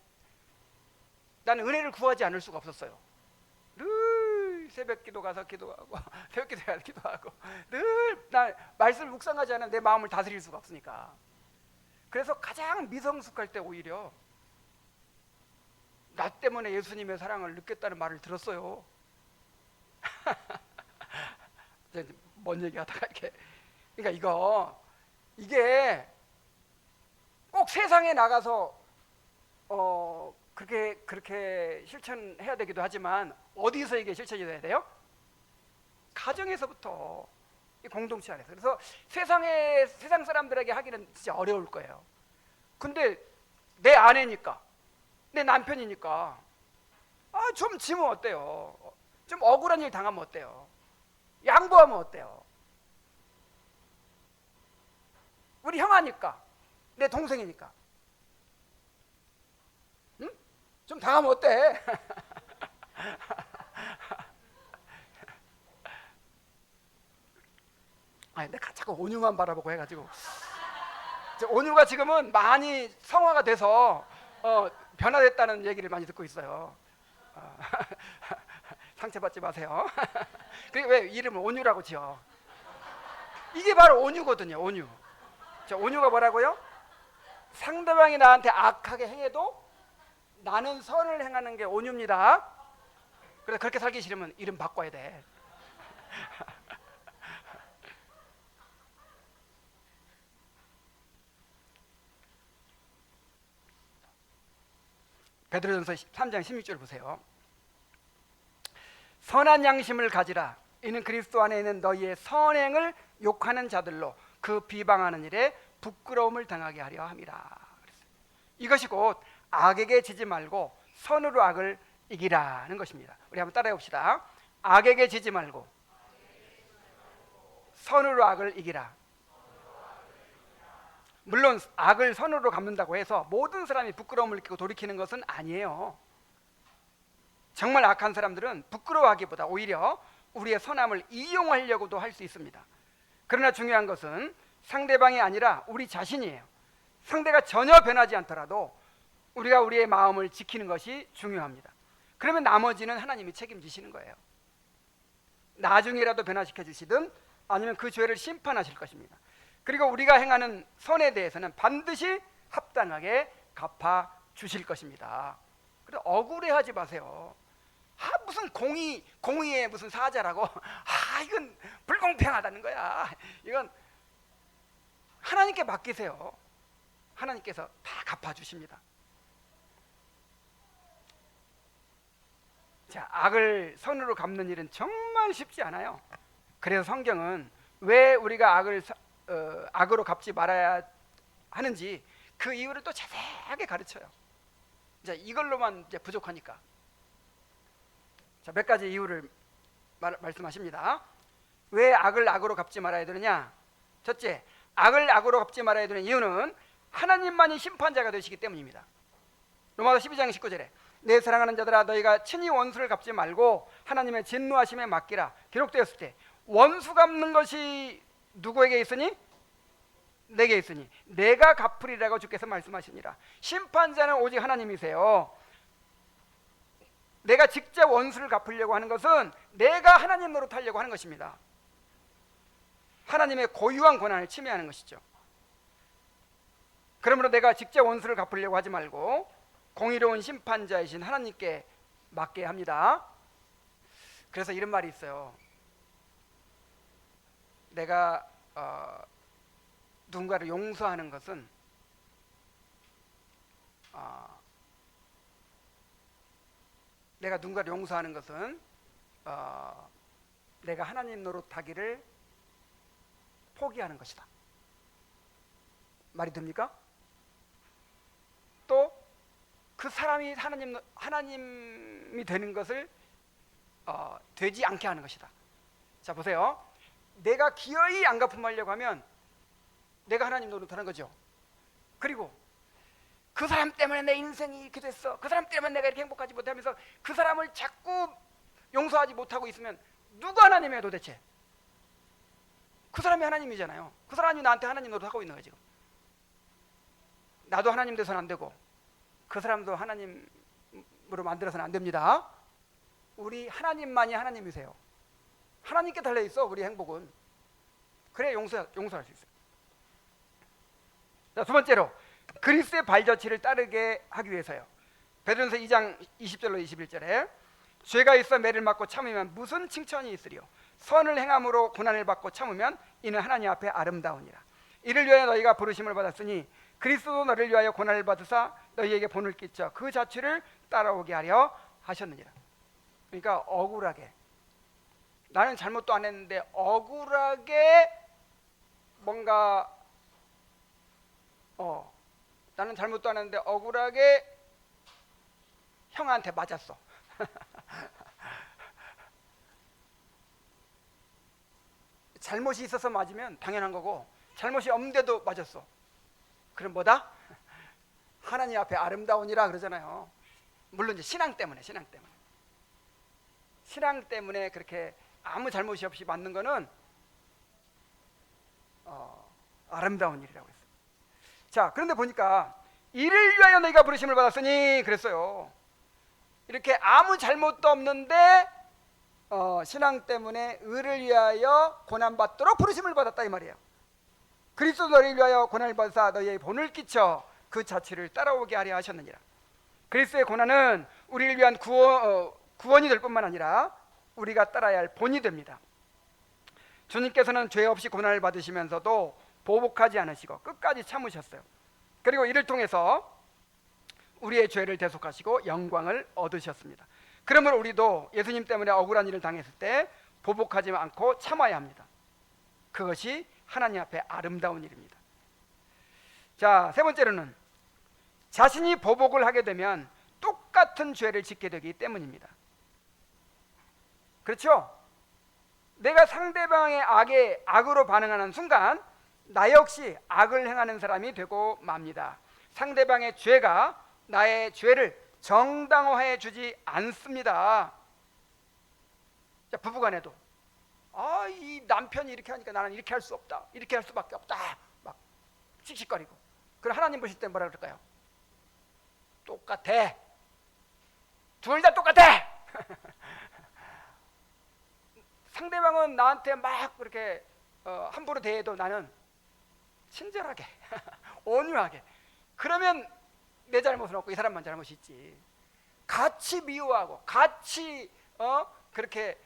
나는 은혜를 구하지 않을 수가 없었어요. 늘 새벽 기도 가서 기도하고 새벽 기도 가서 기도하고 늘 나 말씀을 묵상하지 않으면 내 마음을 다스릴 수가 없으니까. 그래서 가장 미성숙할 때 오히려 나 때문에 예수님의 사랑을 느꼈다는 말을 들었어요. 뭔 얘기하다가 이렇게, 그러니까 이게 꼭 세상에 나가서 그렇게 실천해야 되기도 하지만 어디서 이게 실천이 돼야 돼요? 가정에서부터, 이 공동체 안에서. 그래서 세상 사람들에게 하기는 진짜 어려울 거예요. 근데 내 아내니까, 내 남편이니까 좀 지면 어때요? 좀 억울한 일 당하면 어때요? 양보하면 어때요? 우리 형아니까, 내 동생이니까, 응? 좀 당하면 어때? 아니, 내가 자꾸 온유만 바라보고 해가지고 온유가 지금은 많이 성화가 돼서 변화됐다는 얘기를 많이 듣고 있어요. 상처받지 마세요. 그게 왜 이름을 온유라고 지어? 이게 바로 온유거든요. 온유. 온유가 뭐라고요? 상대방이 나한테 악하게 행해도 나는 선을 행하는 게 온유입니다. 그래서 그렇게 살기 싫으면 이름 바꿔야 돼. 베드로전서 3장 16절 보세요. 선한 양심을 가지라. 이는 그리스도 안에 있는 너희의 선행을 욕하는 자들로 그 비방하는 일에 부끄러움을 당하게 하려 함이라. 이것이 곧 악에게 지지 말고 선으로 악을 이기라는 것입니다. 우리 한번 따라해 봅시다. 악에게 지지 말고 선으로 악을 이기라. 물론 악을 선으로 갚는다고 해서 모든 사람이 부끄러움을 느끼고 돌이키는 것은 아니에요. 정말 악한 사람들은 부끄러워하기보다 오히려 우리의 선함을 이용하려고도 할 수 있습니다. 그러나 중요한 것은 상대방이 아니라 우리 자신이에요. 상대가 전혀 변하지 않더라도 우리가 우리의 마음을 지키는 것이 중요합니다. 그러면 나머지는 하나님이 책임지시는 거예요. 나중에라도 변화시켜 주시든 아니면 그 죄를 심판하실 것입니다. 그리고 우리가 행하는 선에 대해서는 반드시 합당하게 갚아 주실 것입니다. 그래서 억울해하지 마세요. 무슨 공의의 무슨 사자라고. 이건 불공평하다는 거야. 이건 하나님께 맡기세요. 하나님께서 다 갚아 주십니다. 자, 악을 선으로 갚는 일은 정말 쉽지 않아요. 그래서 성경은 왜 우리가 악으로 갚지 말아야 하는지 그 이유를 또 자세하게 가르쳐요. 이제 이걸로만 이제 부족하니까. 자, 몇 가지 이유를 말씀하십니다. 왜 악을 악으로 갚지 말아야 되느냐? 첫째, 악을 악으로 갚지 말아야 되는 이유는 하나님만이 심판자가 되시기 때문입니다. 로마서 12장 19절에 내 사랑하는 자들아 너희가 친히 원수를 갚지 말고 하나님의 진노하심에 맡기라. 기록되었을 때 원수 갚는 것이 누구에게 있으니? 내게 있으니 내가 갚으리라고 주께서 말씀하시니라. 심판자는 오직 하나님이세요. 내가 직접 원수를 갚으려고 하는 것은 내가 하나님 노릇하려고 하는 것입니다. 하나님의 고유한 권한을 침해하는 것이죠. 그러므로 내가 직접 원수를 갚으려고 하지 말고 공의로운 심판자이신 하나님께 맡게 합니다. 그래서 이런 말이 있어요. 내가 누군가를 용서하는 것은 내가 하나님 노릇하기를 포기하는 것이다. 말이 됩니까? 또 그 사람이 하나님이 되는 것을 되지 않게 하는 것이다. 자, 보세요. 내가 기어이 안 갚음하려고 하면 내가 하나님 노릇하는 거죠. 그리고 그 사람 때문에 내 인생이 이렇게 됐어, 그 사람 때문에 내가 이렇게 행복하지 못하면서 그 사람을 자꾸 용서하지 못하고 있으면 누가 하나님이에요 도대체? 그 사람이 하나님이잖아요. 그 사람이 나한테 하나님 노릇 하고 있는 거예요. 지금 나도 하나님 돼서는 안 되고 그 사람도 하나님으로 만들어서는 안 됩니다. 우리 하나님만이 하나님이세요. 하나님께 달려 있어 우리 행복은. 그래야 용서할 수 있어요. 자, 두 번째로 그리스도의 발자취를 따르게 하기 위해서요. 베드로전서 2장 20절로 21절에 죄가 있어 매를 맞고 참으면 무슨 칭찬이 있으리요. 선을 행함으로 고난을 받고 참으면 이는 하나님 앞에 아름다우니라. 이를 위하여 너희가 부르심을 받았으니 그리스도도 너를 위하여 고난을 받으사 너희에게 본을 끼쳐 그 자취를 따라오게 하려 하셨느니라. 그러니까 억울하게, 나는 잘못도 안 했는데 억울하게 뭔가 나는 잘못도 안 했는데 억울하게 형한테 맞았어. 잘못이 있어서 맞으면 당연한 거고 잘못이 없는데도 맞았어. 그럼 뭐다? 하나님 앞에 아름다우니라 그러잖아요. 물론 이제 신앙 때문에 그렇게 아무 잘못이 없이 맞는 거는 아름다운 일이라고 했어요. 자, 그런데 보니까 이를 위하여 너희가 부르심을 받았으니 그랬어요. 이렇게 아무 잘못도 없는데 신앙 때문에 의를 위하여 고난받도록 부르심을 받았다 이 말이에요. 그리스도 너희를 위하여 고난을 받으사 너희의 본을 끼쳐 그 자취를 따라오게 하려 하셨느니라. 그리스도의 고난은 우리를 위한 구원이 될 뿐만 아니라 우리가 따라야 할 본이 됩니다. 주님께서는 죄 없이 고난을 받으시면서도 보복하지 않으시고 끝까지 참으셨어요. 그리고 이를 통해서 우리의 죄를 대속하시고 영광을 얻으셨습니다. 그러므로 우리도 예수님 때문에 억울한 일을 당했을 때 보복하지 않고 참아야 합니다. 그것이 하나님 앞에 아름다운 일입니다. 자, 세 번째로는 자신이 보복을 하게 되면 똑같은 죄를 짓게 되기 때문입니다. 그렇죠? 내가 상대방의 악에 악으로 반응하는 순간 나 역시 악을 행하는 사람이 되고 맙니다. 상대방의 죄가 나의 죄를 정당화해 주지 않습니다. 자, 부부간에도 이 남편이 이렇게 하니까 나는 이렇게 할 수 없다, 이렇게 할 수밖에 없다 막 씩씩거리고. 그럼 하나님 보실 때 뭐라 그럴까요? 똑같아, 둘 다 똑같아. 상대방은 나한테 막 그렇게 함부로 대해도 나는 친절하게 온유하게. 그러면 내 잘못은 없고 이 사람만 잘못이 있지. 같이 미워하고 같이 그렇게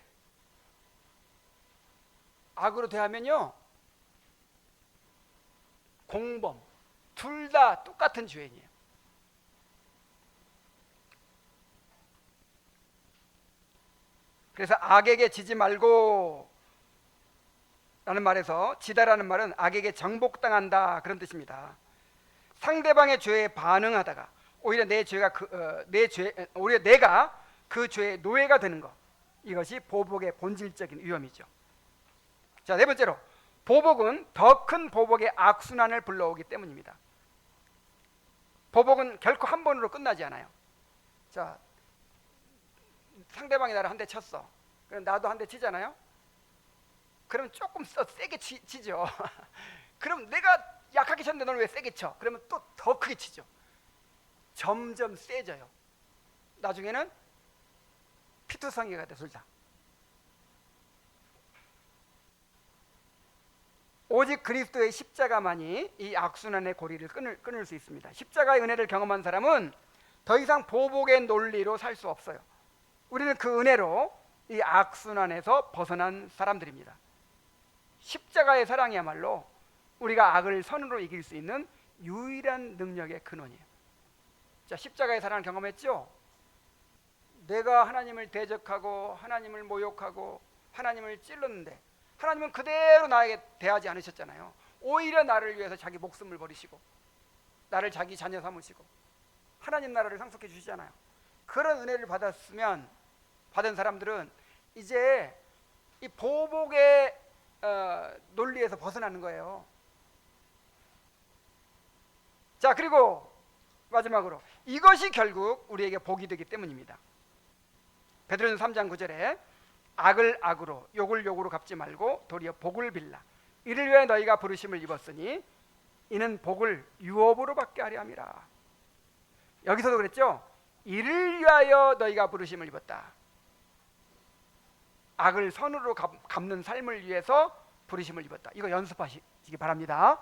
악으로 대하면요, 공범, 둘 다 똑같은 죄인이에요. 그래서 악에게 지지 말고 라는 말에서 지다라는 말은 악에게 정복당한다 그런 뜻입니다. 상대방의 죄에 반응하다가 오히려 오히려 내가 그 죄의 노예가 되는 것, 이것이 보복의 본질적인 위험이죠. 자, 네 번째로 보복은 더 큰 보복의 악순환을 불러오기 때문입니다. 보복은 결코 한 번으로 끝나지 않아요. 자, 상대방이 나를 한 대 쳤어. 그럼 나도 한 대 치잖아요. 그럼 조금 세게 치죠. 그럼 내가 약하게 쳤는데 너는 왜 세게 쳐? 그러면 또 더 크게 치죠. 점점 세져요. 나중에는 피투성이가 돼, 둘 다. 오직 그리스도의 십자가만이 이 악순환의 고리를 끊을 수 있습니다. 십자가의 은혜를 경험한 사람은 더 이상 보복의 논리로 살 수 없어요. 우리는 그 은혜로 이 악순환에서 벗어난 사람들입니다. 십자가의 사랑이야말로 우리가 악을 선으로 이길 수 있는 유일한 능력의 근원이에요. 자, 십자가의 사랑을 경험했죠? 내가 하나님을 대적하고 하나님을 모욕하고 하나님을 찔렀는데 하나님은 그대로 나에게 대하지 않으셨잖아요. 오히려 나를 위해서 자기 목숨을 버리시고 나를 자기 자녀 삼으시고 하나님 나라를 상속해 주시잖아요. 그런 은혜를 받은 사람들은 이제 이 보복의 논리에서 벗어나는 거예요. 자, 그리고 마지막으로 이것이 결국 우리에게 복이 되기 때문입니다. 베드로전서 3장 9절에 악을 악으로 욕을 욕으로 갚지 말고 도리어 복을 빌라 이를 위하여 너희가 부르심을 입었으니 이는 복을 유업으로 받게 하려 함이라. 여기서도 그랬죠. 이를 위하여 너희가 부르심을 입었다. 악을 선으로 갚는 삶을 위해서 부르심을 입었다. 이거 연습하시기 바랍니다.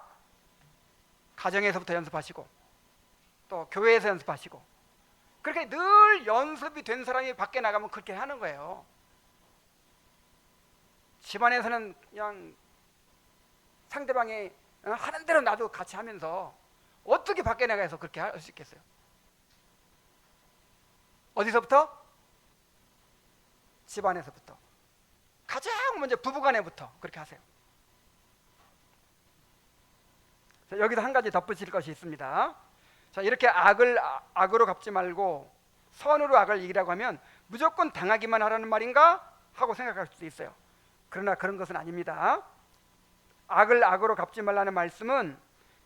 가정에서부터 연습하시고 또 교회에서 연습하시고, 그렇게 늘 연습이 된 사람이 밖에 나가면 그렇게 하는 거예요. 집안에서는 그냥 상대방이 하는 대로 나도 같이 하면서 어떻게 밖에 나가서 그렇게 할 수 있겠어요? 어디서부터? 집안에서부터. 가장 먼저 부부간에부터 그렇게 하세요. 자, 여기서 한 가지 덧붙일 것이 있습니다. 자, 이렇게 악을 악으로 갚지 말고 선으로 악을 이기라고 하면 무조건 당하기만 하라는 말인가 하고 생각할 수도 있어요. 그러나 그런 것은 아닙니다. 악을 악으로 갚지 말라는 말씀은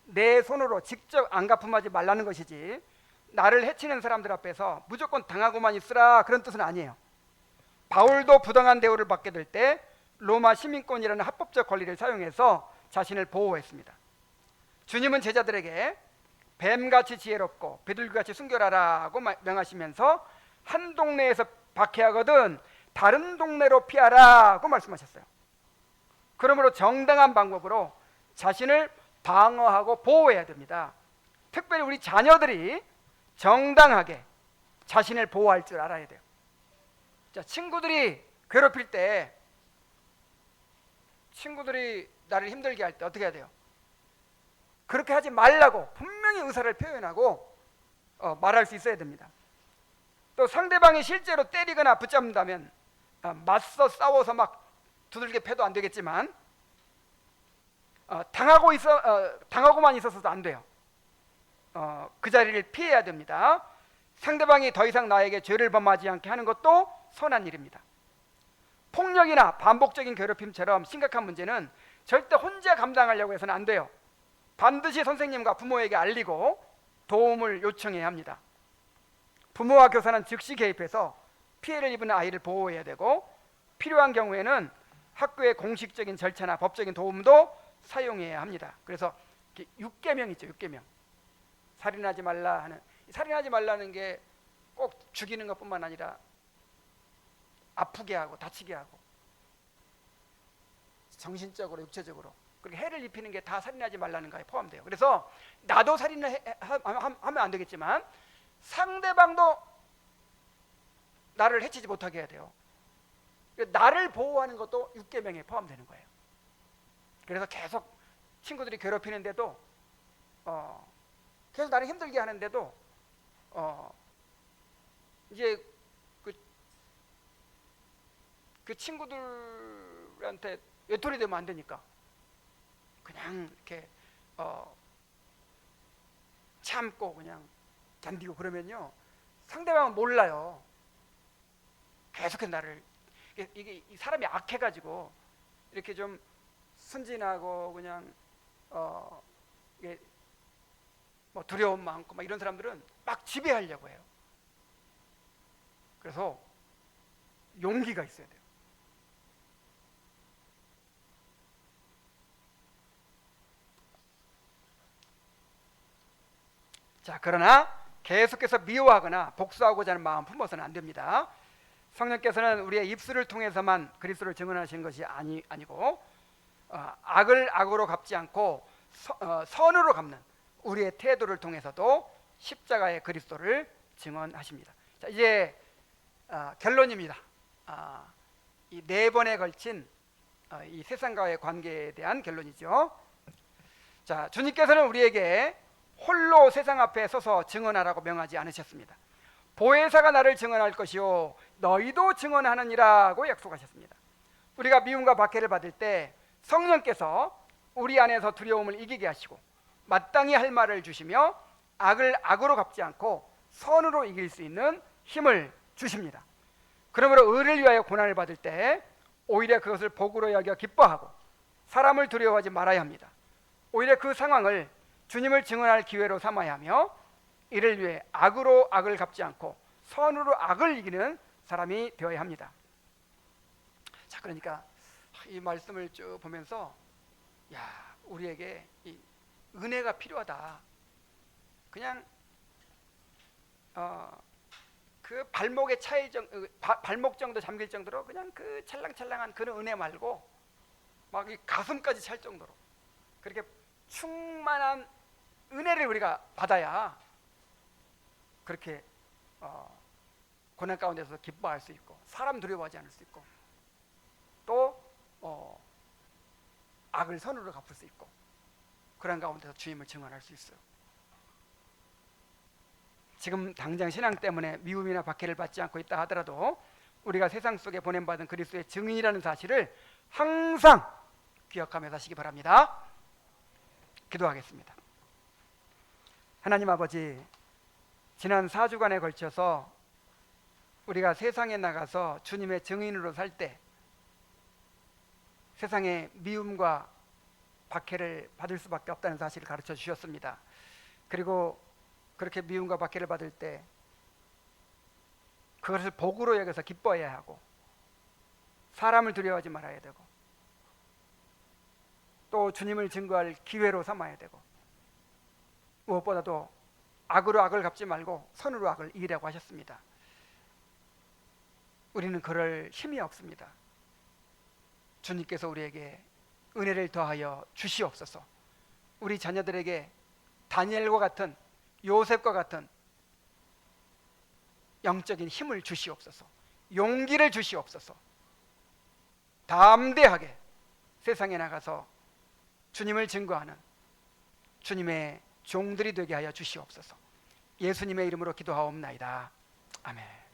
내 손으로 직접 안 갚음하지 말라는 것이지, 나를 해치는 사람들 앞에서 무조건 당하고만 있으라 그런 뜻은 아니에요. 바울도 부당한 대우를 받게 될 때 로마 시민권이라는 합법적 권리를 사용해서 자신을 보호했습니다. 주님은 제자들에게 뱀같이 지혜롭고 비둘기같이 순결하라고 명하시면서 한 동네에서 박해하거든 다른 동네로 피하라고 말씀하셨어요. 그러므로 정당한 방법으로 자신을 방어하고 보호해야 됩니다. 특별히 우리 자녀들이 정당하게 자신을 보호할 줄 알아야 돼요. 자, 친구들이 괴롭힐 때, 친구들이 나를 힘들게 할 때 어떻게 해야 돼요? 그렇게 하지 말라고 분명히 의사를 표현하고 말할 수 있어야 됩니다. 또 상대방이 실제로 때리거나 붙잡는다면 맞서 싸워서 막 두들겨 패도 안 되겠지만 당하고만 있어서도 안 돼요. 그 자리를 피해야 됩니다. 상대방이 더 이상 나에게 죄를 범하지 않게 하는 것도 선한 일입니다. 폭력이나 반복적인 괴롭힘처럼 심각한 문제는 절대 혼자 감당하려고 해서는 안 돼요. 반드시 선생님과 부모에게 알리고 도움을 요청해야 합니다. 부모와 교사는 즉시 개입해서 피해를 입은 아이를 보호해야 되고, 필요한 경우에는 학교의 공식적인 절차나 법적인 도움도 사용해야 합니다. 그래서 6계명 있죠. 6계명. 살인하지 말라 하는, 살인하지 말라는 게 꼭 죽이는 것뿐만 아니라 아프게 하고 다치게 하고 정신적으로 육체적으로 그렇게 해를 입히는 게 다 살인하지 말라는 거에 포함돼요. 그래서 나도 살인을 하면 안 되겠지만 상대방도 나를 해치지 못하게 해야 돼요. 나를 보호하는 것도 6계명에 포함되는 거예요. 그래서 계속 친구들이 괴롭히는데도 계속 나를 힘들게 하는데도 이제 그 친구들한테 외톨이 되면 안 되니까 그냥 이렇게 참고 그냥 견디고 그러면요, 상대방은 몰라요. 계속해서 나를, 이게 사람이 악해가지고 이렇게 좀 순진하고 그냥 이게 뭐 두려움 많고 막 이런 사람들은 막 지배하려고 해요. 그래서 용기가 있어야 돼요. 자, 그러나 계속해서 미워하거나 복수하고자 하는 마음 품어서는 안 됩니다. 성령께서는 우리의 입술을 통해서만 그리스도를 증언하시는 것이 아니고 악을 악으로 갚지 않고 선으로 갚는 우리의 태도를 통해서도 십자가의 그리스도를 증언하십니다. 자, 이제 결론입니다. 이 4번에 걸친 이 세상과의 관계에 대한 결론이죠. 자, 주님께서는 우리에게 홀로 세상 앞에 서서 증언하라고 명하지 않으셨습니다. 보혜사가 나를 증언할 것이요 너희도 증언하느니라고 약속하셨습니다. 우리가 미움과 박해를 받을 때 성령께서 우리 안에서 두려움을 이기게 하시고 마땅히 할 말을 주시며 악을 악으로 갚지 않고 선으로 이길 수 있는 힘을 주십니다. 그러므로 의를 위하여 고난을 받을 때 오히려 그것을 복으로 여겨 기뻐하고 사람을 두려워하지 말아야 합니다. 오히려 그 상황을 주님을 증언할 기회로 삼아야 하며 이를 위해 악으로 악을 갚지 않고 선으로 악을 이기는 사람이 되어야 합니다. 자, 그러니까 이 말씀을 쭉 보면서 야, 우리에게 이 은혜가 필요하다. 그냥 그 발목에 차일 발목 정도 잠길 정도로 그냥 그 찰랑찰랑한 그런 은혜 말고 막 이 가슴까지 찰 정도로 그렇게 충만한 은혜를 우리가 받아야 그렇게 고난 가운데서 기뻐할 수 있고 사람 두려워하지 않을 수 있고 또 악을 선으로 갚을 수 있고 그런 가운데서 주님을 증언할 수 있어요. 지금 당장 신앙 때문에 미움이나 박해를 받지 않고 있다 하더라도 우리가 세상 속에 보냄받은 그리스도의 증인이라는 사실을 항상 기억하며 사시기 바랍니다. 기도하겠습니다. 하나님 아버지, 지난 4주간에 걸쳐서 우리가 세상에 나가서 주님의 증인으로 살 때 세상의 미움과 박해를 받을 수밖에 없다는 사실을 가르쳐 주셨습니다. 그리고 그렇게 미움과 박해를 받을 때 그것을 복으로 여겨서 기뻐해야 하고 사람을 두려워하지 말아야 되고 또 주님을 증거할 기회로 삼아야 되고 무엇보다도 악으로 악을 갚지 말고 선으로 악을 이기라고 하셨습니다. 우리는 그럴 힘이 없습니다. 주님께서 우리에게 은혜를 더하여 주시옵소서. 우리 자녀들에게 다니엘과 같은 요셉과 같은 영적인 힘을 주시옵소서. 용기를 주시옵소서. 담대하게 세상에 나가서 주님을 증거하는 주님의 종들이 되게 하여 주시옵소서. 예수님의 이름으로 기도하옵나이다. 아멘.